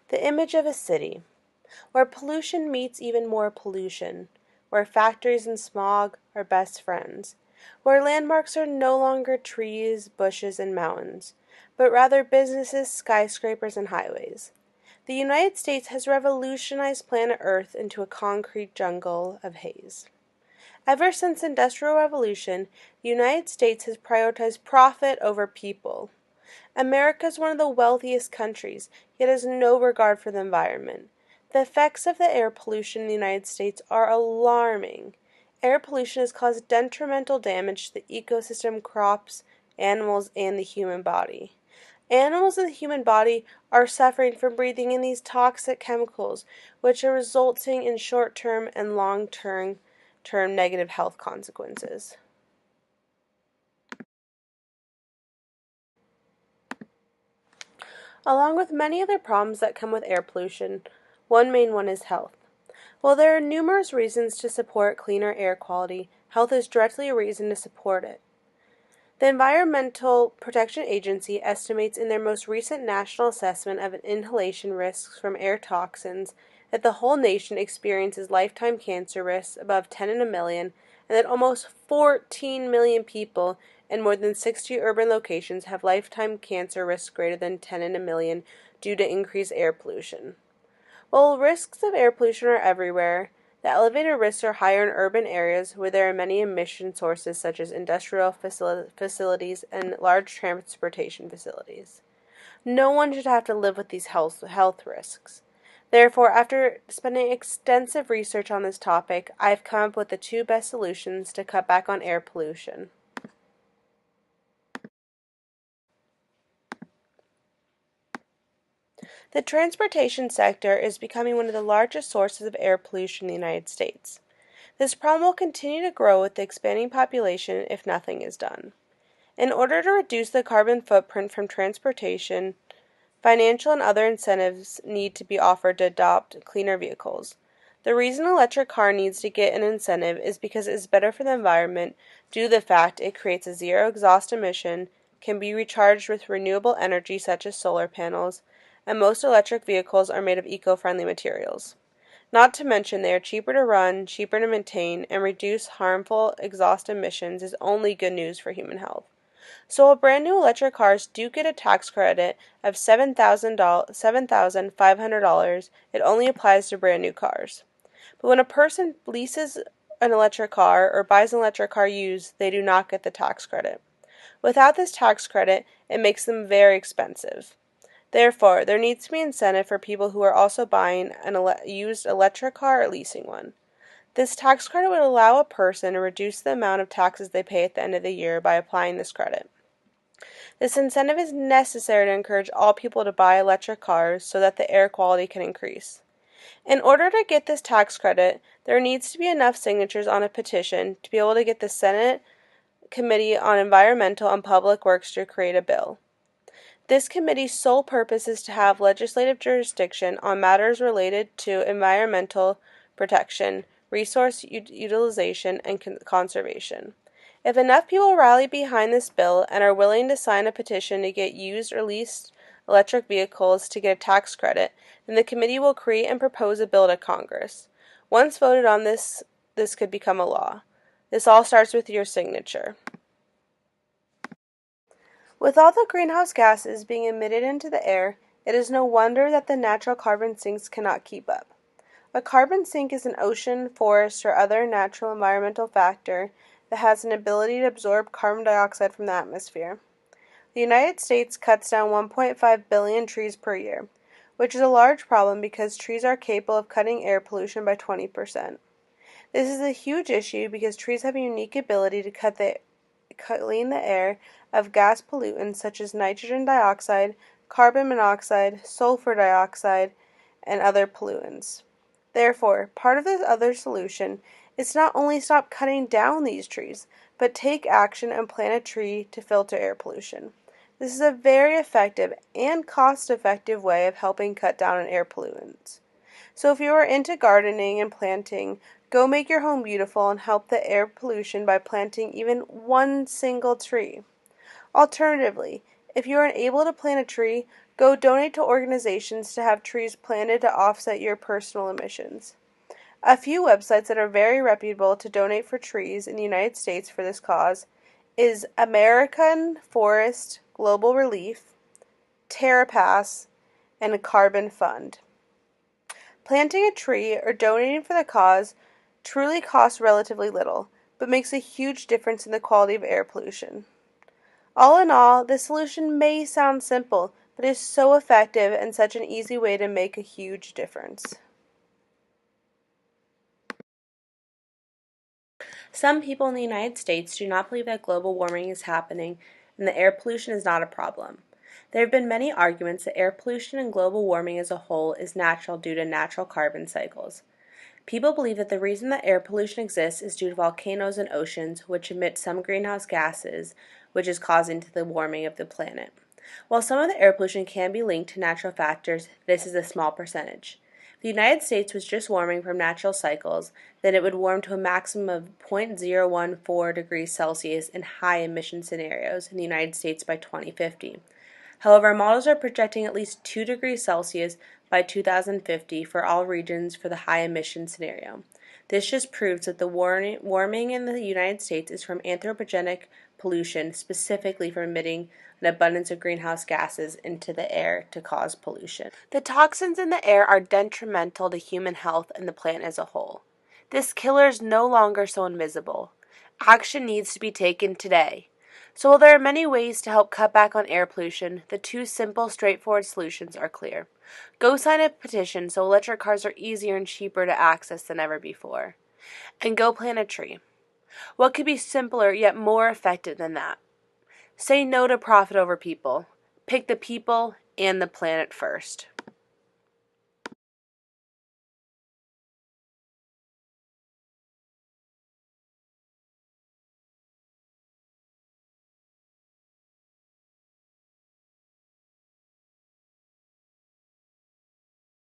The image of a city, where pollution meets even more pollution, where factories and smog are best friends, where landmarks are no longer trees, bushes, and mountains, but rather businesses, skyscrapers, and highways. The United States has revolutionized planet Earth into a concrete jungle of haze. Ever since the Industrial Revolution, the United States has prioritized profit over people. America is one of the wealthiest countries, yet has no regard for the environment. The effects of the air pollution in the United States are alarming. Air pollution has caused detrimental damage to the ecosystem, crops, animals, and the human body. Animals in the human body are suffering from breathing in these toxic chemicals, which are resulting in short-term and long-term negative health consequences. Along with many other problems that come with air pollution, one main one is health. While there are numerous reasons to support cleaner air quality, health is directly a reason to support it. The Environmental Protection Agency estimates in their most recent national assessment of inhalation risks from air toxins that the whole nation experiences lifetime cancer risks above 10 in a million, and that almost 14 million people in more than 60 urban locations have lifetime cancer risks greater than 10 in a million due to increased air pollution. While risks of air pollution are everywhere, the elevated risks are higher in urban areas where there are many emission sources such as industrial facilities and large transportation facilities. No one should have to live with these health risks. Therefore, after spending extensive research on this topic, I've come up with the two best solutions to cut back on air pollution. The transportation sector is becoming one of the largest sources of air pollution in the United States. This problem will continue to grow with the expanding population if nothing is done. In order to reduce the carbon footprint from transportation, financial and other incentives need to be offered to adopt cleaner vehicles. The reason an electric car needs to get an incentive is because it is better for the environment due to the fact it creates a zero exhaust emission, can be recharged with renewable energy such as solar panels, and most electric vehicles are made of eco-friendly materials. Not to mention they are cheaper to run, cheaper to maintain, and reduce harmful exhaust emissions is only good news for human health. So while brand new electric cars do get a tax credit of $7,500, it only applies to brand new cars. But when a person leases an electric car or buys an electric car used, they do not get the tax credit. Without this tax credit, it makes them very expensive. Therefore, there needs to be incentive for people who are also buying an used electric car or leasing one. This tax credit would allow a person to reduce the amount of taxes they pay at the end of the year by applying this credit. This incentive is necessary to encourage all people to buy electric cars so that the air quality can increase. In order to get this tax credit, there needs to be enough signatures on a petition to be able to get the Senate Committee on Environmental and Public Works to create a bill. This committee's sole purpose is to have legislative jurisdiction on matters related to environmental protection, resource utilization, and conservation. If enough people rally behind this bill and are willing to sign a petition to get used or leased electric vehicles to get a tax credit, then the committee will create and propose a bill to Congress. Once voted on, this could become a law. This all starts with your signature. With all the greenhouse gases being emitted into the air, it is no wonder that the natural carbon sinks cannot keep up. A carbon sink is an ocean, forest, or other natural environmental factor that has an ability to absorb carbon dioxide from the atmosphere. The United States cuts down 1.5 billion trees per year, which is a large problem because trees are capable of cutting air pollution by 20%. This is a huge issue because trees have a unique ability to clean the air of gas pollutants such as nitrogen dioxide, carbon monoxide, sulfur dioxide, and other pollutants. Therefore, part of this other solution is to not only stop cutting down these trees, but take action and plant a tree to filter air pollution. This is a very effective and cost-effective way of helping cut down on air pollutants. So if you are into gardening and planting, go make your home beautiful and help the air pollution by planting even one single tree. Alternatively, if you are unable to plant a tree, Go donate to organizations to have trees planted to offset your personal emissions. A few websites that are very reputable to donate for trees in the United States for this cause is American Forest Global Relief, TerraPass, and Carbon Fund. Planting a tree or donating for the cause truly costs relatively little, but makes a huge difference in the quality of air pollution. All in all, this solution may sound simple, but is so effective and such an easy way to make a huge difference. Some people in the United States do not believe that global warming is happening and that air pollution is not a problem. There have been many arguments that air pollution and global warming as a whole is natural due to natural carbon cycles. People believe that the reason that air pollution exists is due to volcanoes and oceans, which emit some greenhouse gases, which is causing the warming of the planet. While some of the air pollution can be linked to natural factors, this is a small percentage. If the United States was just warming from natural cycles, then it would warm to a maximum of 0.014 degrees Celsius in high emission scenarios in the United States by 2050. However, models are projecting at least 2 degrees Celsius by 2050 for all regions for the high emission scenario. This just proves that the warming in the United States is from anthropogenic pollution, specifically from emitting an abundance of greenhouse gases into the air to cause pollution. The toxins in the air are detrimental to human health and the planet as a whole. This killer is no longer so invisible. Action needs to be taken today. So while there are many ways to help cut back on air pollution, the two simple, straightforward solutions are clear. Go sign a petition so electric cars are easier and cheaper to access than ever before. And go plant a tree. What could be simpler yet more effective than that? Say no to profit over people. Pick the people and the planet first.